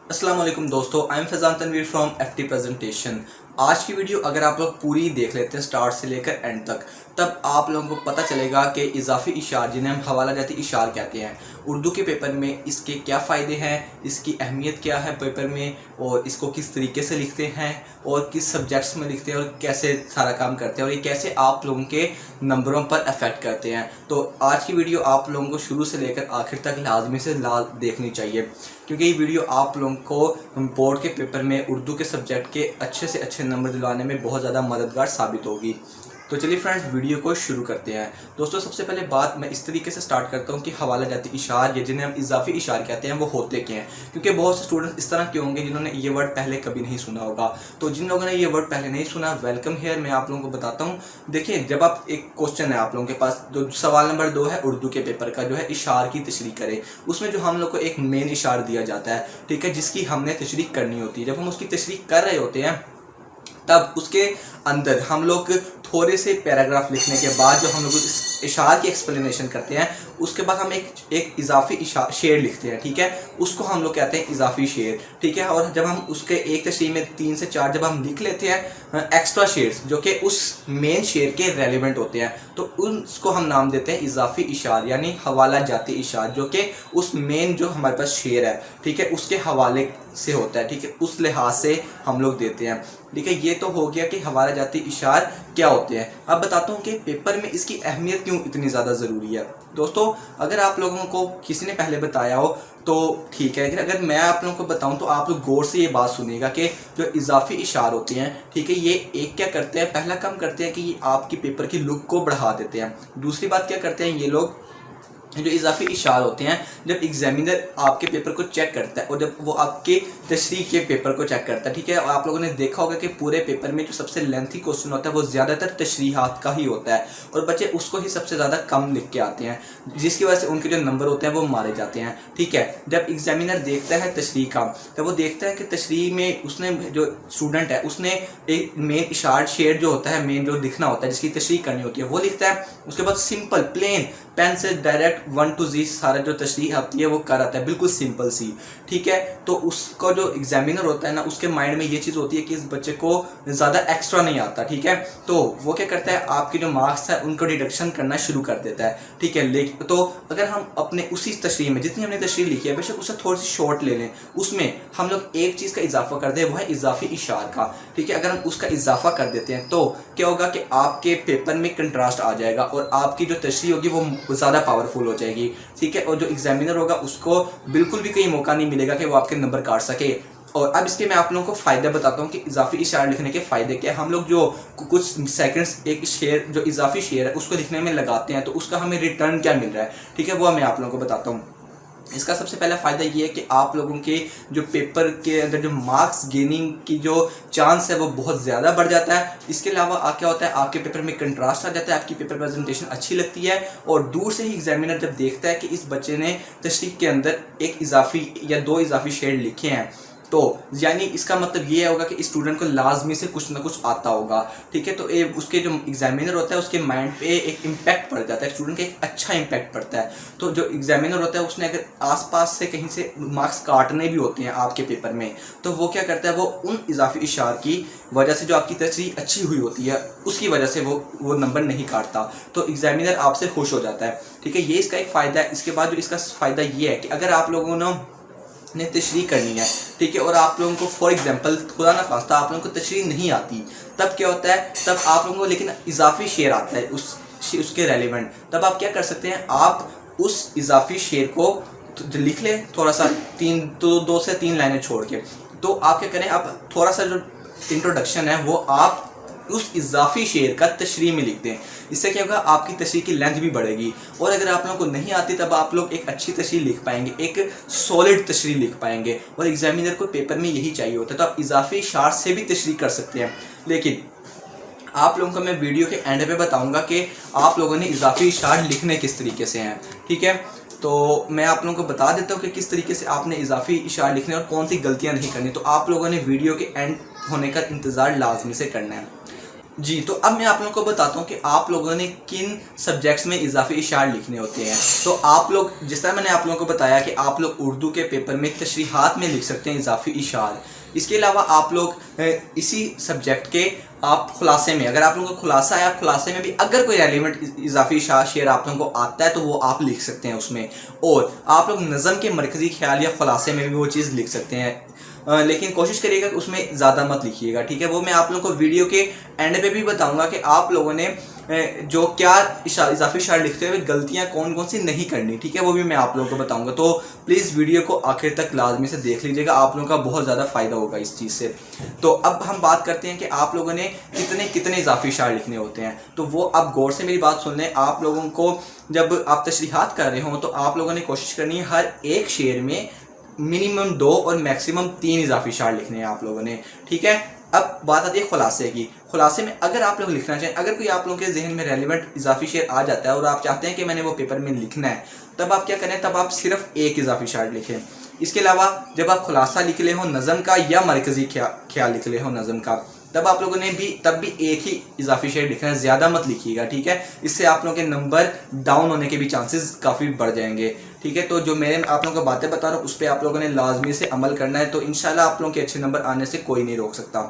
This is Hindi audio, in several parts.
अस्सलाम वालेकुम दोस्तों, I am Faizan Tanveer from FT presentation. आज की वीडियो अगर आप लोग पूरी देख लेते हैं स्टार्ट से लेकर एंड तक, तब आप लोगों को पता चलेगा कि इजाफी इशार जिन्हें हम हवाला जाती इशार कहते हैं, उर्दू के पेपर में इसके क्या फ़ायदे हैं, इसकी अहमियत क्या है पेपर में, और इसको किस तरीके से लिखते हैं और किस सब्जेक्ट्स में लिखते हैं और कैसे सारा काम करते हैं और ये कैसे आप लोगों के नंबरों पर अफेक्ट करते हैं। तो आज की वीडियो आप लोगों को शुरू से लेकर आखिर तक लाजमी से देखनी चाहिए, क्योंकि ये वीडियो आप लोगों को बोर्ड के पेपर में उर्दू के सब्जेक्ट के अच्छे से अच्छे नंबर दिलवाने में बहुत ज़्यादा मददगार साबित होगी। तो चलिए फ्रेंड्स, वीडियो को शुरू करते हैं। दोस्तों, सबसे पहले बात मैं इस तरीके से स्टार्ट करता हूँ कि हवाला जाती इशार, ये जिन्हें हम इजाफी इशार कहते हैं, वो होते क्या हैं। क्योंकि बहुत से स्टूडेंट्स इस तरह के होंगे जिन्होंने ये वर्ड पहले कभी नहीं सुना होगा। तो जिन लोगों ने ये वर्ड पहले नहीं सुना, वेलकम हेयर, मैं आप लोगों को बताता हूँ। देखिए, जब आप एक क्वेश्चन है आप लोगों के पास, जो सवाल नंबर 2 है उर्दू के पेपर का, जो है इशार की तशरीह करें, उसमें जो हम लोग को एक मेन इशार दिया जाता है, ठीक है, जिसकी हमने तशरीह करनी होती है। जब हम उसकी तशरीह कर रहे होते हैं तब उसके अंदर हम लोग थोड़े से पैराग्राफ लिखने के बाद जो हम लोग इस इशार की एक्सप्लेनेशन करते हैं, उसके बाद हम एक इजाफी शेर लिखते हैं, ठीक है, उसको हम लोग कहते हैं इजाफी शेर, ठीक है। और जब हम उसके एक तशरीह में 3 से 4 जब हम लिख लेते हैं एक्स्ट्रा शेर्स जो कि उस मेन शेर के रेलिवेंट होते हैं, तो उसको हम नाम देते हैं इजाफी इशार, यानी हवाला जाती इशार, जो कि उस मेन जो हमारे पास शेर है, ठीक है, उसके हवाले से होता है, ठीक है, उस लिहाज से हम लोग देते हैं, ठीक है। ये तो हो गया कि हवाला जाती इशार क्या होते हैं। अब बताता हूँ कि पेपर में इसकी अहमियत क्यों इतनी ज़्यादा ज़रूरी है। दोस्तों, अगर आप लोगों को किसी ने पहले बताया हो तो ठीक है, लेकिन अगर मैं आप लोगों को बताऊं तो आप लोग गौर से ये बात सुनिएगा कि जो इजाफी इशार होते हैं, ठीक है, ये एक क्या करते हैं, पहला काम करते हैं कि ये आपकी पेपर की लुक को बढ़ा देते हैं। दूसरी बात क्या करते हैं ये लोग, जो इजाफी इशार होते हैं, जब एग्जामिनर आपके पेपर को चेक करता है और जब वो आपके तशरीह के पेपर को चेक करता है, ठीक है, और आप लोगों ने देखा होगा कि पूरे पेपर में जो सबसे लेंथी क्वेश्चन होता है वो ज़्यादातर तशरीहात का ही होता है और बच्चे उसको ही सबसे ज़्यादा कम लिख के आते हैं, जिसकी वजह से उनके जो नंबर होते हैं वो मारे जाते हैं, ठीक है। जब एग्जामिनर देखता है तशरीह का, तब वो देखता है कि तशरीह में उसने जो स्टूडेंट है उसने एक मेन इशार शेर जो होता है, मेन जो लिखना होता है, जिसकी तशरीह करनी होती है, वो लिखता है। उसके बाद सिंपल प्लेन पेन से डायरेक्ट 1 to Z सारा जो तशरीह आती है वो कर आता है, बिल्कुल सिंपल सी, ठीक है। तो उसका जो एग्जामिनर होता है ना, उसके माइंड में ये चीज़ होती है कि इस बच्चे को ज़्यादा एक्स्ट्रा नहीं आता, ठीक है, तो वो क्या करता है, आपके जो मार्क्स है उनको डिडक्शन करना शुरू कर देता है, ठीक है। लेकिन तो अगर हम अपने उसी तशरीह में जितनी हमने तशरीह लिखी है, बेशक उससे थोड़ी सी शॉर्ट ले लें, उसमें हम लोग एक चीज़ का इजाफा कर दें, वो है इजाफी इशार का, ठीक है। अगर हम उसका इजाफा कर देते हैं तो क्या होगा कि आपके पेपर में कंट्रास्ट आ जाएगा और आपकी जो तशरीह होगी वो ज़्यादा पावरफुल हो जाएगी, ठीक है। और जो एग्जामिनर होगा उसको बिल्कुल भी कहीं मौका नहीं मिलेगा कि वो आपके नंबर काट सके। और अब इसके मैं आप लोगों को फ़ायदे बताता हूँ कि इजाफी इशार लिखने के फ़ायदे क्या है। हम लोग जो कुछ सेकंड्स एक शेर, जो इजाफी शेर है, उसको लिखने में लगाते हैं तो उसका हमें रिटर्न क्या मिल रहा है, ठीक है, वो मैं आप लोगों को बताता हूँ। इसका सबसे पहला फ़ायदा ये है कि आप लोगों के जो पेपर के अंदर जो मार्क्स गेनिंग की जो चांस है वो बहुत ज़्यादा बढ़ जाता है। इसके अलावा क्या होता है, आपके पेपर में कंट्रास्ट आ जाता है, आपकी पेपर प्रेजेंटेशन अच्छी लगती है और दूर से ही एग्जामिनर जब देखता है कि इस बच्चे ने तशरीह के अंदर एक इजाफी या 2 इजाफी शेर लिखे हैं, तो यानी इसका मतलब ये होगा कि स्टूडेंट को लाजमी से कुछ ना कुछ आता होगा, ठीक है। तो उसके जो एग्जामिनर होता है उसके माइंड पे एक इम्पैक्ट पड़ जाता है, स्टूडेंट का एक अच्छा इम्पैक्ट पड़ता है। तो जो एग्जामिनर होता है उसने अगर आसपास से कहीं से मार्क्स काटने भी होते हैं आपके पेपर में, तो वो क्या करता है, वो उन इजाफी इशार की वजह से जो आपकी तशरीह अच्छी हुई होती है उसकी वजह से वो नंबर नहीं काटता, तो एग्जामिनर आपसे खुश हो जाता है, ठीक है। ये इसका एक फ़ायदा है। इसके बाद जो इसका फ़ायदा ये है कि अगर आप लोगों ने तशरीह करनी है, ठीक है, और आप लोगों को फॉर एग्जांपल खुदा ना खास्ता आप लोगों को तशरीह नहीं आती, तब क्या होता है, तब आप लोगों को लेकिन इजाफी शेर आता है उसके रेलिवेंट, तब आप क्या कर सकते हैं, आप उस इजाफी शेर को लिख लें थोड़ा सा 2 से 3 लाइनें छोड़ के। तो आप क्या करें, आप थोड़ा सा जो इंट्रोडक्शन है वो आप उस इजाफी शेर का तशरीह में लिख दें। इससे क्या होगा, आपकी तशरीह की लेंथ भी बढ़ेगी और अगर आप लोगों को नहीं आती तब आप लोग एक अच्छी तशरीह लिख पाएंगे, एक सॉलिड तशरीह लिख पाएंगे और एग्जामिनर को पेपर में यही चाहिए होता है। तो आप इजाफी इशार से भी तशरीह कर सकते हैं, लेकिन आप लोगों को मैं वीडियो के एंड पे बताऊंगा कि आप लोगों ने इजाफी इशार लिखने किस तरीके से हैं, ठीक है। तो मैं आप लोगों को बता देता हूँ कि किस तरीके से आपने इजाफी इशार लिखने और कौन सी गलतियाँ नहीं करनी। तो आप लोगों ने वीडियो के एंड होने का इंतज़ार लाजमी से करना है। जी, तो अब मैं आप लोगों को बताता हूँ कि आप लोगों ने किन सब्जेक्ट्स में इज़ाफ़ी इशार लिखने होते हैं। तो आप लोग, जिस तरह मैंने आप लोगों को बताया कि आप लोग उर्दू के पेपर में तशरीहात में लिख सकते हैं इज़ाफ़ी इशार। इसके अलावा आप लोग इसी सब्जेक्ट के आप खुलासे में, अगर आप लोगों को खुलासा है, आप खुलासे में भी अगर कोई रेलिवेंट इज़ाफ़ी इशार शेर आप लोगों को आता है तो वो आप लिख सकते हैं उसमें। और आप लोग नज़म के मरकज़ी ख़्याल या खुलासे में भी वो चीज़ लिख सकते हैं। लेकिन कोशिश करिएगा कि उसमें ज़्यादा मत लिखिएगा, ठीक है। वो मैं आप लोगों को वीडियो के एंड पे भी बताऊंगा कि आप लोगों ने जो क्या इजाफी इशारे लिखते हुए गलतियां कौन कौन सी नहीं करनी, ठीक है, वो भी मैं आप लोगों को बताऊंगा। तो प्लीज़ वीडियो को आखिर तक लाजमी से देख लीजिएगा, आप लोगों का बहुत ज़्यादा फ़ायदा होगा इस चीज़ से। तो अब हम बात करते हैं कि आप लोगों ने कितने कितने इजाफी इशारे लिखने होते हैं। तो वो आप गौर से मेरी बात सुन लें। आप लोगों को जब आप तशरीहात कर रहे हों तो आप लोगों ने कोशिश करनी है हर एक शेर में मिनिमम 2 और मैक्सिमम 3 इजाफी इशार लिखने हैं आप लोगों ने, ठीक है। अब बात आती है खुलासे की। खुलासे में अगर आप लोग लिखना चाहें, अगर कोई आप लोगों के जहन में रेलिवेंट इजाफी शेर आ जाता है और आप चाहते हैं कि मैंने वो पेपर में लिखना है, तब आप क्या करें, तब आप सिर्फ एक इजाफी इशार लिखें। इसके अलावा जब आप खुलासा लिख ले हो नज़म का या मरकज़ी ख्याल लिख ले हो नज़म का, तब आप लोगों ने भी एक ही इजाफी शेर लिखना है, ज़्यादा मत लिखिएगा, ठीक है। इससे आप लोगों के नंबर डाउन होने के भी चांसेस काफ़ी बढ़ जाएंगे, ठीक है। तो जो मैं आप लोगों को बातें बता रहा हूँ उस पर आप लोगों ने लाजमी से अमल करना है, तो इंशाल्लाह आप लोगों के अच्छे नंबर आने से कोई नहीं रोक सकता।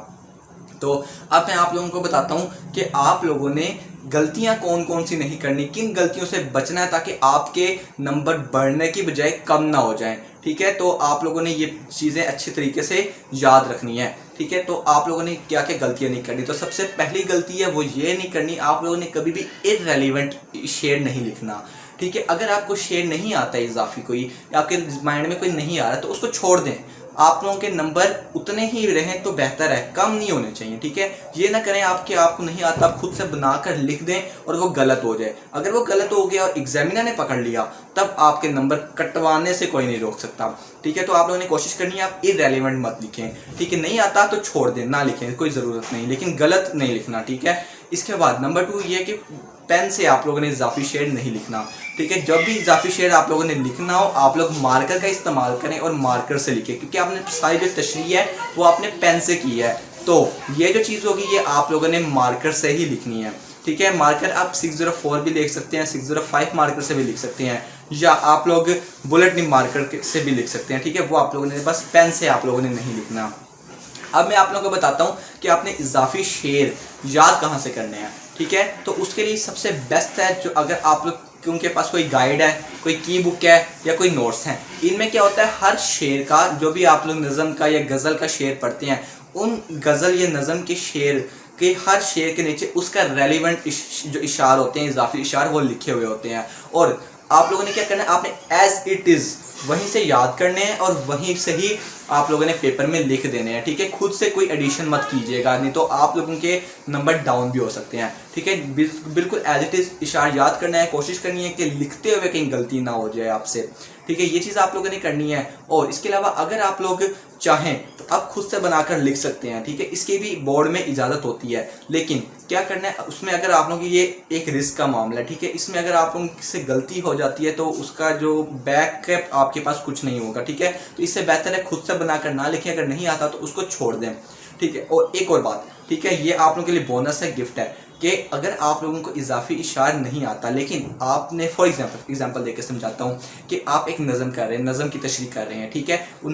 तो अब मैं आप लोगों को बताता हूँ कि आप लोगों ने गलतियाँ कौन कौन सी नहीं करनी, किन गलतियों से बचना है ताकि आपके नंबर बढ़ने की बजाय कम ना हो जाएं, ठीक है। तो आप लोगों ने ये चीज़ें अच्छे तरीके से याद रखनी है, ठीक है। तो आप लोगों ने क्या क्या गलतियाँ नहीं करनी। तो सबसे पहली गलती है वो ये नहीं करनी, आप लोगों ने कभी भी इर्रेलेवेंट शेर नहीं लिखना, ठीक है। अगर आपको शेर नहीं आता है इजाफी कोई, आपके माइंड में कोई नहीं आ रहा, तो उसको छोड़ दें। आप लोगों के नंबर उतने ही रहें तो बेहतर है, कम नहीं होने चाहिए, ठीक है। ये ना करें आपको नहीं आता, आप खुद से बनाकर लिख दें और वो गलत हो जाए। अगर वो गलत हो गया और एग्जामिनर ने पकड़ लिया, तब आपके नंबर कटवाने से कोई नहीं रोक सकता, ठीक है। तो आप लोगों ने कोशिश करनी है आप इररेलेवेंट मत लिखें, ठीक है। नहीं आता तो छोड़ दें, ना लिखें, कोई ज़रूरत नहीं, लेकिन गलत नहीं लिखना, ठीक है। इसके बाद नंबर 2 ये कि पेन से आप लोगों ने इजाफी शेर नहीं लिखना, ठीक है। जब भी इजाफी शेर आप लोगों ने लिखना हो, आप लोग मार्कर का इस्तेमाल करें और मार्कर से लिखें, क्योंकि आपने सारी जो तशरीह है वो आपने पेन से की है। तो ये जो चीज़ होगी ये आप लोगों ने मार्कर से ही लिखनी है, ठीक है। मार्कर आप 604 भी लिख सकते हैं, 605 मार्कर से भी लिख सकते हैं, या आप लोग बुलेट निब मार्कर से भी लिख सकते हैं, ठीक है। वो आप लोगों ने बस पेन से आप लोगों ने नहीं लिखना। अब मैं आप लोगों को बताता हूँ कि आपने इजाफी शेर याद कहाँ से करने हैं, ठीक है। तो उसके लिए सबसे बेस्ट है, जो अगर आप लोग कि उनके पास कोई गाइड है, कोई की बुक है या कोई नोट्स हैं, इनमें क्या होता है हर शेर का, जो भी आप लोग नज़म का या गज़ल का शेर पढ़ते हैं, उन गज़ल या नज़म के शेर के हर शेर के नीचे उसका रेलिवेंट जो इशार होते हैं, इजाफी इशार, वो लिखे हुए होते हैं। और आप लोगों ने क्या करना है, आपने एज इट इज़ वहीं से याद करने हैं और वहीं से ही आप लोगों ने पेपर में लिख देने हैं, ठीक है। खुद से कोई एडिशन मत कीजिएगा, नहीं तो आप लोगों के नंबर डाउन भी हो सकते हैं, ठीक है। बिल्कुल एज इट इज़ इशार याद करना है, कोशिश करनी है कि लिखते हुए कहीं गलती ना हो जाए आपसे, ठीक है। ये चीज़ आप लोगों ने करनी है। और इसके अलावा अगर आप लोग चाहें तो आप खुद से बनाकर लिख सकते हैं, ठीक है। इसकी भी बोर्ड में इजाज़त होती है, लेकिन क्या करना है उसमें, अगर आप लोगों की ये एक रिस्क का मामला है, ठीक है। इसमें अगर आप लोगों से गलती हो जाती है तो उसका जो बैकअप आपके पास कुछ नहीं होगा, ठीक है। तो इससे बेहतर है खुद से बनाकर ना लिखें, अगर नहीं आता तो उसको छोड़ दें, ठीक है। और एक और बात, ठीक है, ये आप लोगों के लिए बोनस है, गिफ्ट है, कि अगर आप लोगों को इजाफी इशार नहीं आता, लेकिन आपने फॉर एग्जांपल देकर समझाता हूँ कि आप एक नज़म कर रहे हैं, नज़म की तशरीह कर रहे हैं, ठीक है। उस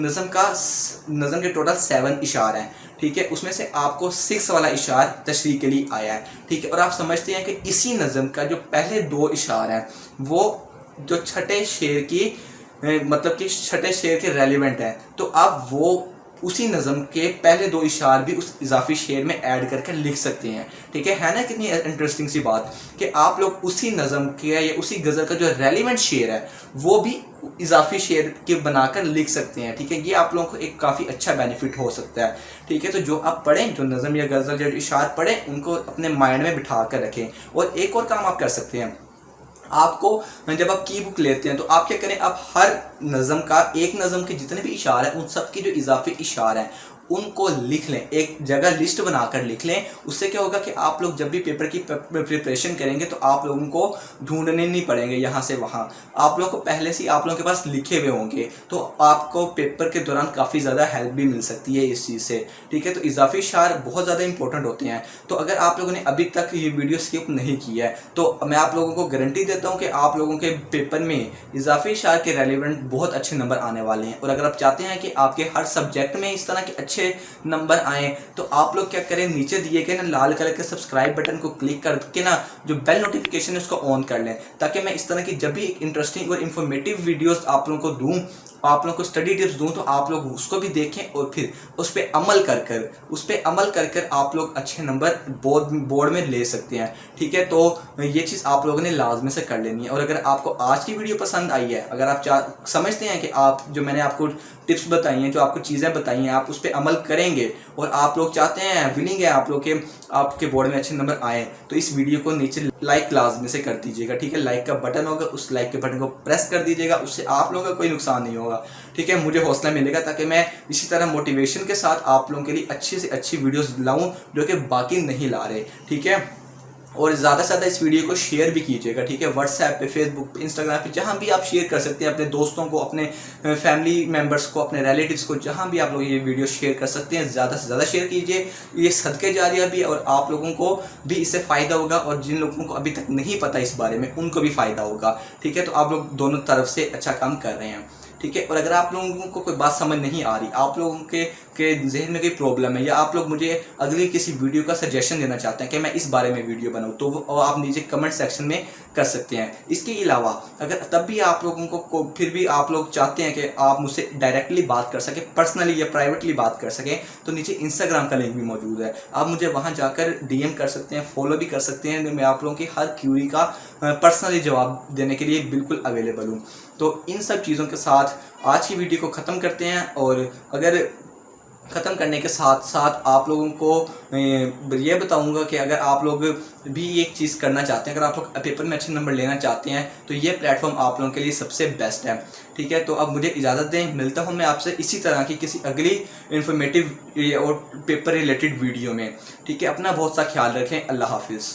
नज़म के टोटल 7 इशार हैं, ठीक है। उसमें से आपको 6 वाला इशार तशरीह के लिए आया है, ठीक है। और आप समझते हैं कि इसी नज़म का जो पहले 2 इशार हैं वो जो छठे शेर की मतलब कि छठे शेर के रेलिवेंट हैं, तो आप वो उसी नज़म के पहले 2 इशार भी उस इजाफी शेर में ऐड करके लिख सकते हैं, ठीक है ना। कितनी इंटरेस्टिंग सी बात कि आप लोग उसी नज़म के या उसी गज़ल का जो रेलिवेंट शेर है वो भी इजाफी शेर के बनाकर लिख सकते हैं, ठीक है। ये आप लोगों को एक काफ़ी अच्छा बेनिफिट हो सकता है, ठीक है। तो जो आप पढ़ें, जो नज़म या गज़ल या इशार पढ़ें, उनको अपने माइंड में बिठा कर रखें। और एक और काम आप कर सकते हैं, आपको जब आप की बुक लेते हैं तो आप क्या करें, आप हर नज़म का, एक नज़म के जितने भी इशार हैं उन सब की जो इजाफी इशार हैं उनको लिख लें, एक जगह लिस्ट बनाकर लिख लें। उससे क्या होगा कि आप लोग जब भी पेपर की प्रिपरेशन करेंगे तो आप लोगों को ढूंढने नहीं पड़ेंगे यहाँ से वहाँ, आप लोगों को पहले से आप लोगों के पास लिखे हुए होंगे, तो आपको पेपर के दौरान काफ़ी ज़्यादा हेल्प भी मिल सकती है इस चीज़ से। ठीक है, तो इजाफी इशार बहुत ज़्यादा इंपॉर्टेंट होते हैं। तो अगर आप लोगों ने अभी तक ये वीडियो स्किप नहीं की है तो मैं आप लोगों को गारंटी देता हूँ कि आप लोगों के पेपर में इजाफी इशार के रेलिवेंट बहुत अच्छे नंबर आने वाले हैं। और अगर आप चाहते हैं कि आपके हर सब्जेक्ट में इस तरह के अच्छे नंबर आएँ तो आप लोग क्या करें, नीचे दिए गए ना लाल कलर के सब्सक्राइब बटन को क्लिक करके ना जो बेल नोटिफिकेशन है उसको ऑन कर लें, ताकि मैं इस तरह की जब भी इंटरेस्टिंग और इन्फॉर्मेटिव वीडियोस आप लोगों को दूं, आप लोगों को स्टडी टिप्स दूं, तो आप लोग उसको भी देखें और फिर उस पर अमल कर आप लोग अच्छे नंबर बोर्ड में ले सकते हैं। ठीक है, तो ये चीज़ आप लोगों ने लाजमी से कर लेनी है। और अगर आपको आज की वीडियो पसंद आई है, अगर आप समझते हैं कि आप जो मैंने आपको टिप्स बताई हैं, जो आपको चीज़ें बताई हैं, आप उस पर अमल करेंगे और आप लोग चाहते हैं, विलिंग है आप लोग के आपके बोर्ड में अच्छे नंबर आए, तो इस वीडियो को नीचे लाइक लाजमी से कर दीजिएगा। ठीक है, लाइक का बटन होगा, उस लाइक के बटन को प्रेस कर दीजिएगा, उससे आप लोगों का कोई नुकसान नहीं होगा। ठीक है, मुझे हौसला मिलेगा ताकि मैं इसी तरह मोटिवेशन के साथ आप लोगों के लिए अच्छी से अच्छी वीडियोस लाऊं जो कि बाकी नहीं ला रहे। ठीक है, और ज़्यादा से ज़्यादा इस वीडियो को शेयर भी कीजिएगा। ठीक है, व्हाट्सएप पे, फेसबुक पे, इंस्टाग्राम पे, जहाँ भी आप शेयर कर सकते हैं अपने दोस्तों को, अपने फैमिली मेम्बर्स को, अपने रिलेटिव्स को, जहाँ भी आप लोग ये वीडियो शेयर कर सकते हैं ज़्यादा से ज़्यादा शेयर कीजिए। ये सदके जारिया भी है और आप लोगों को भी इससे फ़ायदा होगा, और जिन लोगों को अभी तक नहीं पता इस बारे में उनको भी फ़ायदा होगा। ठीक है, तो आप लोग दोनों तरफ से अच्छा काम कर रहे हैं। ठीक है, और अगर आप लोगों को कोई बात समझ नहीं आ रही, आप लोगों के जहन में कोई प्रॉब्लम है, या आप लोग मुझे अगली किसी वीडियो का सजेशन देना चाहते हैं कि मैं इस बारे में वीडियो बनाऊं, तो वो आप नीचे कमेंट सेक्शन में कर सकते हैं। इसके अलावा अगर तब भी आप लोगों को फिर भी आप लोग चाहते हैं कि आप मुझसे डायरेक्टली बात कर सकें, पर्सनली या प्राइवेटली बात कर सकें, तो नीचे इंस्टाग्राम का लिंक भी मौजूद है, आप मुझे वहाँ जाकर डीएम कर सकते हैं, फॉलो भी कर सकते हैं। मैं आप लोगों की हर क्यूरी का पर्सनली जवाब देने के लिए बिल्कुल अवेलेबल हूँ। तो इन सब चीज़ों के साथ आज की वीडियो को ख़त्म करते हैं। और अगर ख़त्म करने के साथ साथ आप लोगों को ये बताऊंगा कि अगर आप लोग भी एक चीज़ करना चाहते हैं, अगर आप लोग पेपर में अच्छे नंबर लेना चाहते हैं, तो ये प्लेटफॉर्म आप लोगों के लिए सबसे बेस्ट है। ठीक है, तो अब मुझे इजाज़त दें, मिलता हूं मैं आपसे इसी तरह की किसी अगली इन्फॉर्मेटिव और पेपर रिलेटेड वीडियो में। ठीक है, अपना बहुत सा ख्याल रखें। अल्लाह हाफिज़।